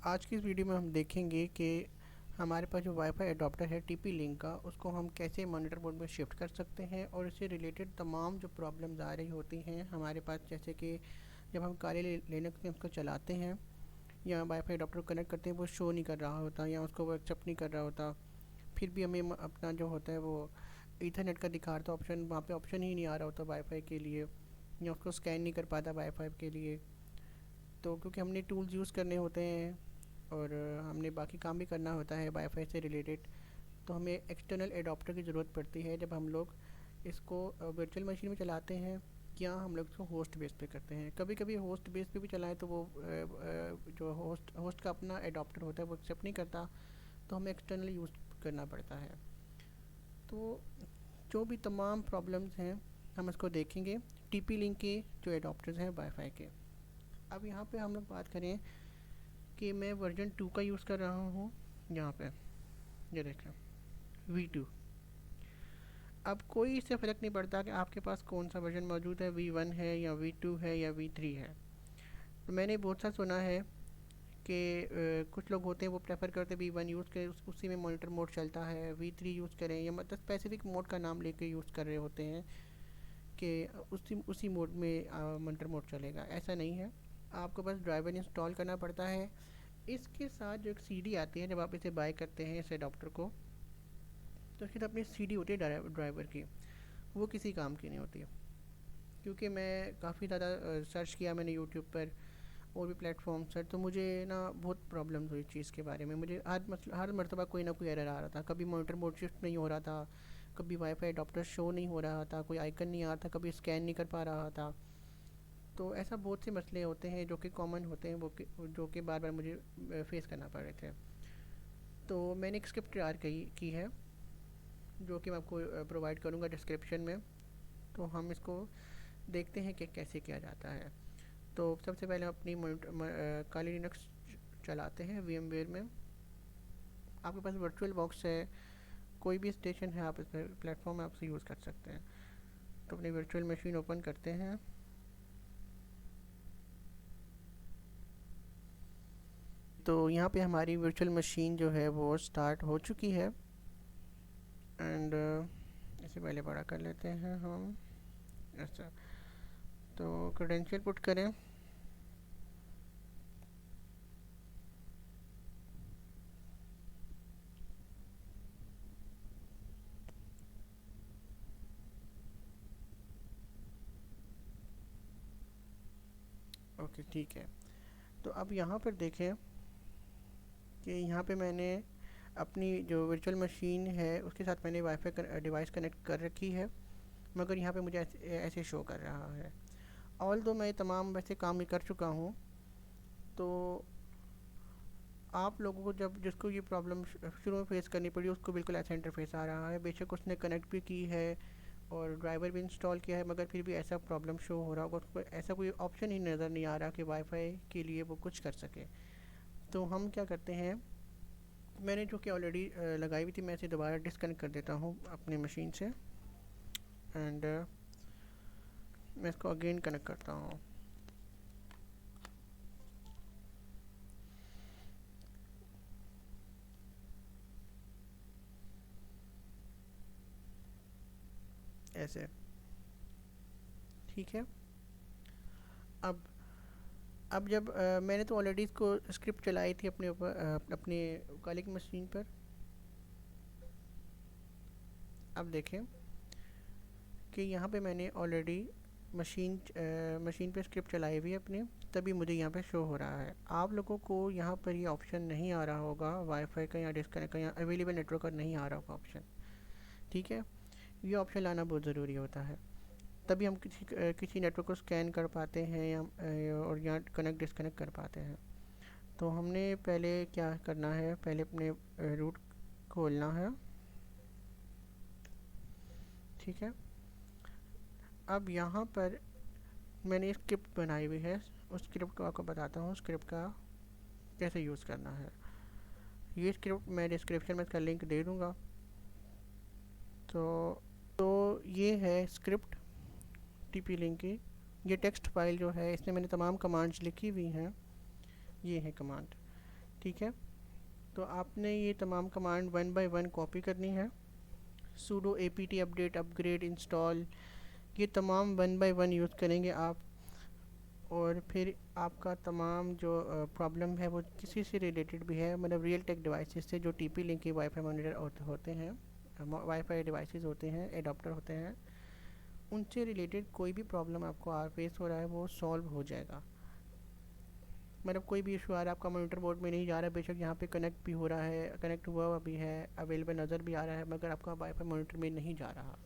आज की इस वीडियो में हम देखेंगे कि हमारे पास जो वाईफाई अडॉप्टर है टीपी लिंक का, उसको हम कैसे मॉनिटर मोड में शिफ्ट कर सकते हैं और इससे रिलेटेड तमाम जो प्रॉब्लम्स आ रही होती हैं हमारे पास, जैसे कि जब हम काले लिनक्स में उसको चलाते हैं या वाईफाई अडॉप्टर को कनेक्ट करते हैं, वो शो नहीं कर रहा होता या उसको वो एक्सेप्ट नहीं कर रहा होता। फिर भी हमें अपना जो होता है वो ईथरनेट का दिखा रहा था ऑप्शन, वहाँ पे ऑप्शन ही नहीं आ रहा होता वाईफाई के लिए, या उसको स्कैन नहीं कर पाता वाईफाई के लिए। तो क्योंकि हमने टूल्स यूज़ करने होते हैं और हमने बाकी काम भी करना होता है वाईफाई से रिलेटेड, तो हमें एक्सटर्नल एडाप्टर की ज़रूरत पड़ती है जब हम लोग इसको वर्चुअल मशीन में चलाते हैं या हम लोग इसको होस्ट बेस पे करते हैं। कभी कभी होस्ट बेस पे भी चलाएं तो वो जो होस्ट का अपना एडाप्टर होता है वो एक्सेप्ट नहीं करता, तो हमें एक्सटर्नल यूज़ करना पड़ता है। तो जो भी तमाम प्रॉब्लम्स हैं हम इसको देखेंगे टीपी लिंक के जो एडाप्टर्स हैं वाईफाई के। अब यहाँ पे हम लोग बात करें कि मैं वर्जन 2 का यूज़ कर रहा हूँ। यहाँ पे ये देखें V2। अब कोई इससे फ़र्क नहीं पड़ता कि आपके पास कौन सा वर्जन मौजूद है, V1 है या V2 है या V3 है। तो मैंने बहुत सा सुना है कि कुछ लोग होते हैं वो प्रेफर करते हैं V1 यूज़ करें, उसी में मॉनिटर मोड चलता है, V3 यूज़ करें, या मतलब स्पेसिफिक मोड का नाम लेके यूज़ कर रहे होते हैं कि उसी मोड में मॉनिटर मोड चलेगा। ऐसा नहीं है, आपको बस ड्राइवर इंस्टॉल करना पड़ता है। इसके साथ जो एक सीडी आती है जब आप इसे बाय करते हैं इस एडाप्टर को, तो इसके साथ अपनी सीडी होती है ड्राइवर की, वो किसी काम की नहीं होती है। क्योंकि मैं काफ़ी ज़्यादा सर्च किया मैंने यूट्यूब पर और भी प्लेटफॉर्म पर, तो मुझे ना बहुत प्रॉब्लम्स हुई चीज़ के बारे में। मुझे हर मरतबा कोई ना कोई एरर आ रहा था। कभी मॉनिटर मोड शिफ्ट नहीं हो रहा था, कभी वाईफाई अडॉप्टर शो नहीं हो रहा था, कोई आइकन नहीं आ रहा था, कभी स्कैन नहीं कर पा रहा था। तो ऐसा बहुत से मसले होते हैं जो कि कॉमन होते हैं, जो कि बार बार मुझे फेस करना पड़ रहे थे। तो मैंने एक स्क्रिप्ट तैयार की है जो कि मैं आपको प्रोवाइड करूँगा डिस्क्रिप्शन में। तो हम इसको देखते हैं कि कैसे किया जाता है। तो सबसे पहले हम अपनी काली लिनक्स चलाते हैं VMware में। आपके पास वर्चुअल बॉक्स है, कोई भी स्टेशन है, आप इस पर प्लेटफॉर्म में आप यूज़ कर सकते हैं। तो अपनी वर्चुअल मशीन ओपन करते हैं। तो यहाँ पे हमारी वर्चुअल मशीन जो है वो स्टार्ट हो चुकी है। एंड इसे पहले बड़ा कर लेते हैं हम। ऐसा, तो क्रेडेंशियल पुट करें। ओके ठीक है। तो अब यहाँ पर देखें कि यहाँ पे मैंने अपनी जो वर्चुअल मशीन है उसके साथ मैंने वाईफाई डिवाइस कनेक्ट कर रखी है, मगर यहाँ पे मुझे ऐसे शो कर रहा है। ऑल दो मैं तमाम वैसे काम ही कर चुका हूँ। तो आप लोगों को जब जिसको ये प्रॉब्लम शुरू में फेस करनी पड़ी उसको बिल्कुल ऐसा इंटरफेस आ रहा है। बेशक उसने कनेक्ट भी की है और ड्राइवर भी इंस्टॉल किया है, मगर फिर भी ऐसा प्रॉब्लम शो हो रहा होगा। उसको ऐसा कोई ऑप्शन ही नज़र नहीं आ रहा कि वाईफाई के लिए वो कुछ कर सके। तो हम क्या करते हैं, मैंने जो कि ऑलरेडी लगाई हुई थी, मैं इसे दोबारा डिसकनेक्ट कर देता हूँ अपनी मशीन से। एंड मैं इसको अगेन कनेक्ट करता हूँ। ऐसे ठीक है। अब अब जब मैंने तो ऑलरेडी इसको स्क्रिप्ट चलाई थी अपने ऊपर, अपने काली की मशीन पर। अब देखें कि यहाँ पे मैंने ऑलरेडी मशीन पे स्क्रिप्ट चलाई हुई है अपनी, तभी मुझे यहाँ पे शो हो रहा है। आप लोगों को यहाँ पर ये ऑप्शन नहीं आ रहा होगा वाईफाई का या डिस्कनेक्ट का या अवेलेबल नेटवर्क का नहीं आ रहा होगा ऑप्शन। ठीक है, ये ऑप्शन लाना बहुत ज़रूरी होता है, तभी हम किसी नेटवर्क को स्कैन कर पाते हैं या और यहाँ कनेक्ट डिस्कनेक्ट कर पाते हैं। तो हमने पहले क्या करना है, पहले अपने रूट खोलना है। ठीक है, अब यहाँ पर मैंने स्क्रिप्ट बनाई हुई है, उस स्क्रिप्ट को आपको बताता हूँ स्क्रिप्ट का कैसे यूज़ करना है। ये स्क्रिप्ट मैं डिस्क्रिप्शन में इसका लिंक दे दूँगा। तो तो ये है स्क्रिप्ट टीपी लिंक की। ये टेक्स्ट फाइल जो है इसमें मैंने तमाम कमांड्स लिखी हुई हैं। ये है कमांड। ठीक है, तो आपने ये तमाम command one by one copy करनी है। sudo apt update upgrade install, ये तमाम वन बाय वन यूज़ करेंगे आप। और फिर आपका तमाम जो प्रॉब्लम है वो किसी से रिलेटेड भी है, मतलब रियल टेक डिवाइसेस से जो टीपी लिंक के वाईफाई मॉनिटर होते हैं, वाईफाई डिवाइसेस होते हैं, एडाप्टर होते हैं, उनसे रिलेटेड कोई भी प्रॉब्लम आपको फेस हो रहा है वो सॉल्व हो जाएगा। मतलब कोई भी इशू आ रहा है आपका मॉनिटर बोर्ड में नहीं जा रहा है, बेशक यहाँ पे कनेक्ट भी हो रहा है, कनेक्ट हुआ भी है, अवेलेबल नज़र भी आ रहा है, मगर आपका वाईफाई मॉनिटर में नहीं जा रहा,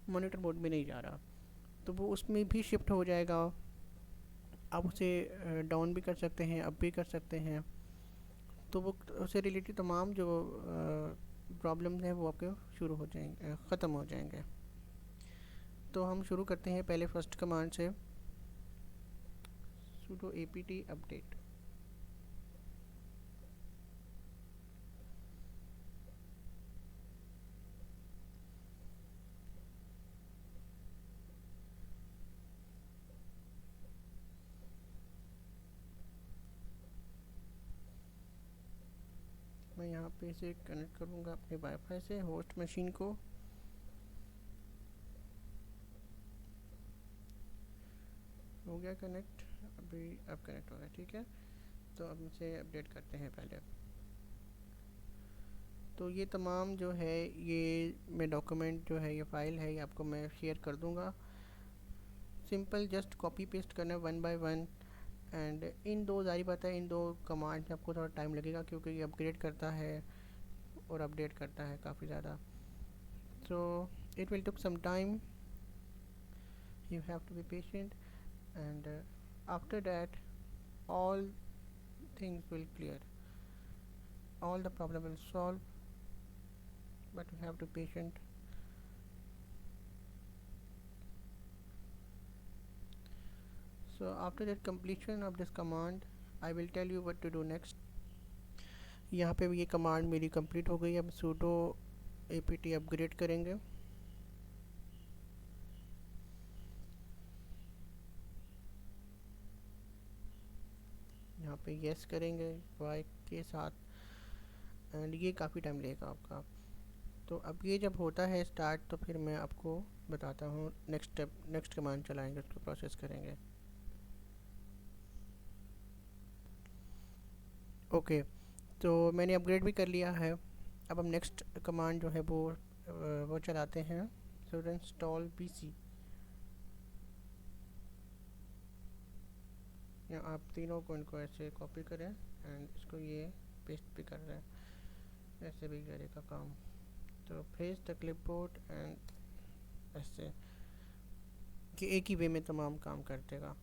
मॉनिटर बोर्ड में नहीं जा रहा, तो वो उसमें भी शिफ्ट हो जाएगा। आप उसे डाउन भी कर सकते हैं, अप भी कर सकते हैं। तो वो उससे रिलेटेड तमाम जो प्रॉब्लम्स हैं वो आपके शुरू हो जाएंगे, ख़त्म हो जाएंगे। तो हम शुरू करते हैं पहले फर्स्ट कमांड से, sudo apt अपडेट। मैं यहाँ पे इसे कनेक्ट करूँगा अपने वाईफाई से होस्ट मशीन को। हो गया कनेक्ट, अभी अब कनेक्ट हो गया, ठीक है। तो अब इसे अपडेट करते हैं पहले। तो ये तमाम जो है ये मैं डॉक्यूमेंट जो है ये फ़ाइल है ये आपको मैं शेयर कर दूँगा। सिंपल जस्ट कॉपी पेस्ट करना है one by one. And in दो जारी बात है, इन दो कमांड में आपको थोड़ा टाइम लगेगा क्योंकि ये अपग्रेड करता है और अपडेट करता है काफ़ी ज़्यादा। So it will take some time, you have to be patient, and after that all things will clear, all the problem will solve, but you have to be patient. So after that completion of this command I will tell you what to do next. यहाँ पे ये command मेरी complete हो गई। अब sudo apt upgrade करेंगे। यहाँ पे यस करेंगे वाई के साथ, एंड ये काफ़ी टाइम लेगा आपका। तो अब ये जब होता है स्टार्ट तो फिर मैं आपको बताता हूँ नेक्स्ट स्टेप, नेक्स्ट कमांड चलाएंगे, उसको प्रोसेस करेंगे। ओके, तो मैंने अपग्रेड भी कर लिया है। अब हम नेक्स्ट कमांड जो है वो चलाते हैं, sudo install pc। या आप तीनों को इनको ऐसे कॉपी करें एंड इसको ये पेस्ट भी कर रहे हैं, ऐसे भी करेगा काम। तो फेस द क्लिपबोर्ड एंड ऐसे कि एक ही वे में तमाम काम कर देगा।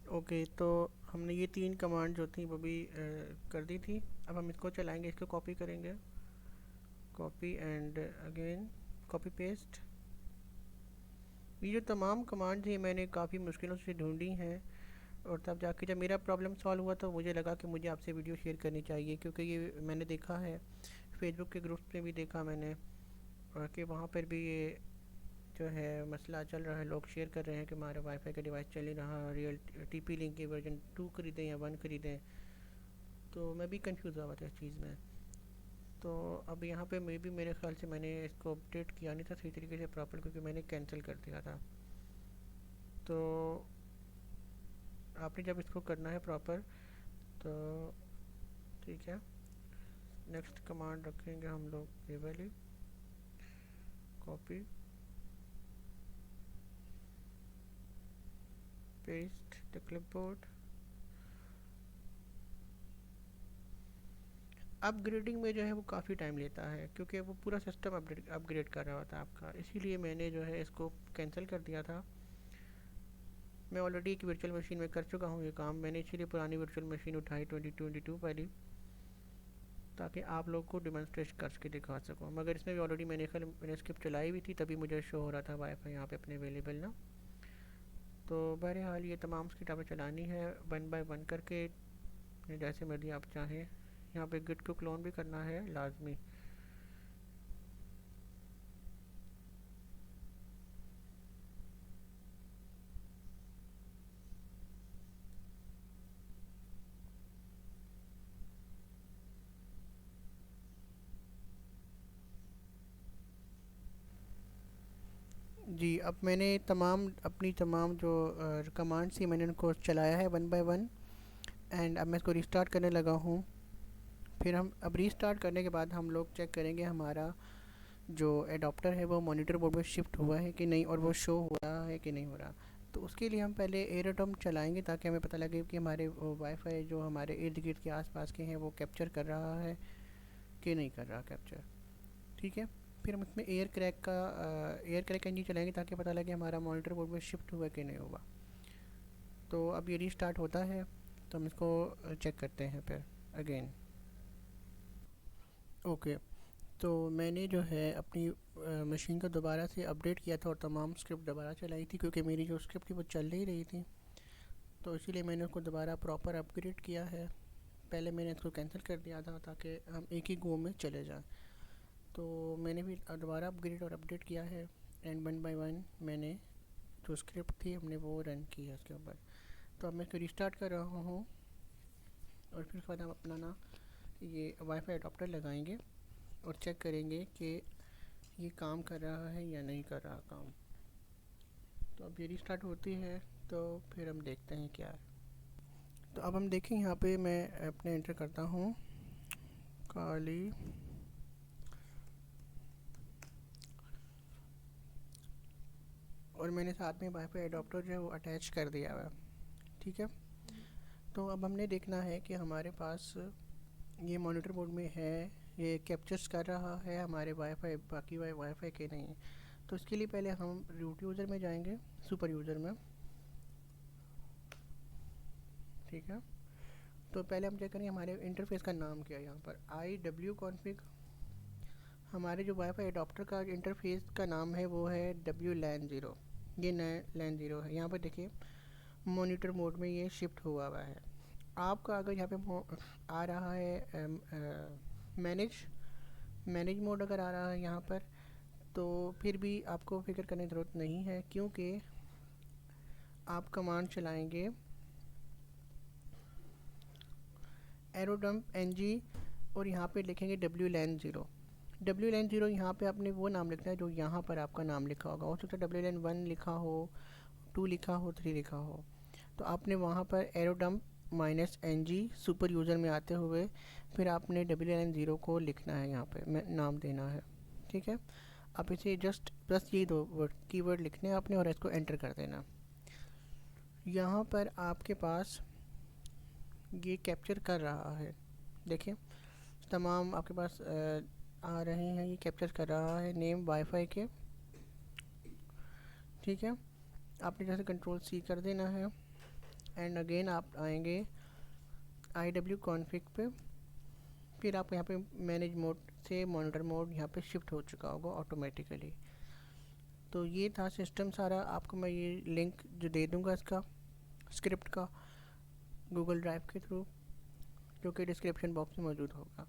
ओके, तो हमने ये तीन कमांड जो थी वो भी कर दी थी। अब हम इसको चलाएंगे, इसको कॉपी करेंगे, copy and again copy paste. ये जो तमाम कमांड थी मैंने काफ़ी मुश्किलों से ढूंढी हैं, और तब जाके जब मेरा प्रॉब्लम सॉल्व हुआ तो मुझे लगा कि मुझे आपसे वीडियो शेयर करनी चाहिए, क्योंकि ये मैंने देखा है फेसबुक के ग्रुप्स में भी देखा मैंने, और कि वहाँ पर भी ये जो है मसला चल रहा है, लोग शेयर कर रहे हैं कि हमारे वाईफाई का डिवाइस चल नहीं रहा, रियल टीपी लिंक के वर्जन 2 खरीदें या 1 खरीदें। तो मैं भी कंफ्यूज हुआ था इस चीज़ में। तो अब यहाँ पे मैं भी, मेरे ख्याल से मैंने इसको अपडेट किया नहीं था सही तरीके से प्रॉपर, क्योंकि मैंने कैंसिल कर दिया था। तो आपने जब इसको करना है प्रॉपर तो ठीक है, नेक्स्ट कमांड रखेंगे हम लोग ये वाली, copy paste the clipboard. Upgrading में जो है वो काफ़ी टाइम लेता है, क्योंकि वो पूरा सिस्टम अपग्रेड कर रहा होता है आपका, इसीलिए मैंने जो है इसको कैंसिल कर दिया था। मैं ऑलरेडी एक वर्चुअल मशीन में कर चुका हूँ ये काम, मैंने इसीलिए पुरानी वर्चुअल मशीन उठाई 2022 वाली। ताकि आप लोग को डिमॉन्स्ट्रेट करके दिखा सकूँ। मगर इसमें भी ऑलरेडी मैंने स्क्रिप्ट चलाई हुई थी, तभी मुझे शो हो रहा था वाईफाई यहाँ पे अपने अवेलेबल ना। तो बहरहाल ये तमाम स्क्रिप्ट आपने चलानी है वन बाय वन करके, जैसे मर्जी आप चाहें। यहाँ पे गिट को क्लोन भी करना है लाजमी। जी, अब मैंने अपनी तमाम जो कमांड्स थी मैंने उनको चलाया है वन बाय वन। एंड अब मैं इसको रिस्टार्ट करने लगा हूँ। फिर हम अब रीस्टार्ट करने के बाद हम लोग चेक करेंगे हमारा जो एडाप्टर है वो मॉनिटर बोर्ड में शिफ्ट हुआ है कि नहीं, और वो शो हो रहा है कि नहीं हो रहा। तो उसके लिए हम पहले एयरटम चलाएंगे ताकि हमें पता लगे कि हमारे वाईफाई जो हमारे इर्द गिर्द के आसपास के हैं वो कैप्चर कर रहा है कि नहीं कर रहा कैप्चर। ठीक है। फिर हम इसमें एयर क्रैक इंजन चलाएंगे ताकि पता लगे हमारा मॉनिटर बोर्ड में शिफ्ट हुआ कि नहीं हुआ। तो अब ये रीस्टार्ट होता है, तो हम इसको चेक करते हैं फिर अगेन। ओके। तो मैंने जो है अपनी मशीन को दोबारा से अपडेट किया था और तमाम स्क्रिप्ट दोबारा चलाई थी, क्योंकि मेरी जो स्क्रिप्ट थी वो चल नहीं रही थी। तो इसीलिए मैंने उसको दोबारा प्रॉपर अपग्रेड किया है। पहले मैंने इसको कैंसिल कर दिया था ताकि हम एक ही गो में चले जाएं। तो मैंने भी दोबारा अपग्रेड और अपडेट किया है। एंड वन बाय वन मैंने जो स्क्रिप्ट थी हमने वो रन की है उसके ऊपर। तो अब मैं इसको रिस्टार्ट कर रहा हूँ और फिर उसके बाद हम अपना ना ये वाईफाई अडॉप्टर लगाएंगे और चेक करेंगे कि ये काम कर रहा है या नहीं कर रहा काम। तो अब ये रिस्टार्ट होती है तो फिर हम देखते हैं क्या है। तो अब हम देखें यहाँ पे मैं अपने एंटर करता हूँ काली, और मैंने साथ में वाईफाई अडॉप्टर जो है वो अटैच कर दिया हुआ है। ठीक है। तो अब हमने देखना है कि हमारे पास ये मॉनिटर बोर्ड में है, ये कैप्चर्स कर रहा है हमारे वाईफाई बाकी वाईफाई के नहीं। तो इसके लिए पहले हम रूट यूज़र में जाएंगे, सुपर यूज़र में। ठीक है। तो पहले हम चेक करेंगे हमारे इंटरफेस का नाम क्या है। यहाँ पर IW कॉन्फ़िग, हमारे जो वाईफाई अडॉप्टर का इंटरफेस का नाम है वो है WLAN 0। ये नया LAN 0 है। यहाँ पर देखिए मॉनिटर मोड में ये शिफ्ट हुआ हुआ है। आपका अगर यहाँ पे आ रहा है मैनेज मोड अगर आ रहा है यहाँ पर, तो फिर भी आपको फिक्र करने की ज़रूरत नहीं है, क्योंकि आप कमांड चलाएंगे एरोडम्प NG और यहाँ पे लिखेंगे WLAN 0। WLAN 0 यहाँ पे आपने वो नाम लिखना है जो यहाँ पर आपका नाम लिखा होगा। हो सकता है WLAN 1 लिखा हो, 2 लिखा हो, 3 लिखा हो। तो आपने वहाँ पर एरोडम्प -NG सुपर यूज़र में आते हुए फिर आपने WLAN 0 को लिखना है, यहाँ पे नाम देना है। ठीक है। आप इसे जस्ट बस ये दो कीवर्ड लिखने हैं आपने और इसको एंटर कर देना। यहाँ पर आपके पास ये कैप्चर कर रहा है, देखिए तमाम आपके पास आ रहे हैं, ये कैप्चर कर रहा है नेम वाईफाई के। ठीक है। आपने जैसे कंट्रोल C कर देना है एंड अगेन आप आएंगे IW कॉन्फ़िग पे। फिर आप यहाँ पे मैनेज मोड से मॉनिटर मोड यहाँ पे शिफ्ट हो चुका होगा ऑटोमेटिकली। तो ये था सिस्टम सारा। आपको मैं ये लिंक जो दे दूँगा इसका स्क्रिप्ट का गूगल ड्राइव के थ्रू, जो कि डिस्क्रिप्शन बॉक्स में मौजूद होगा।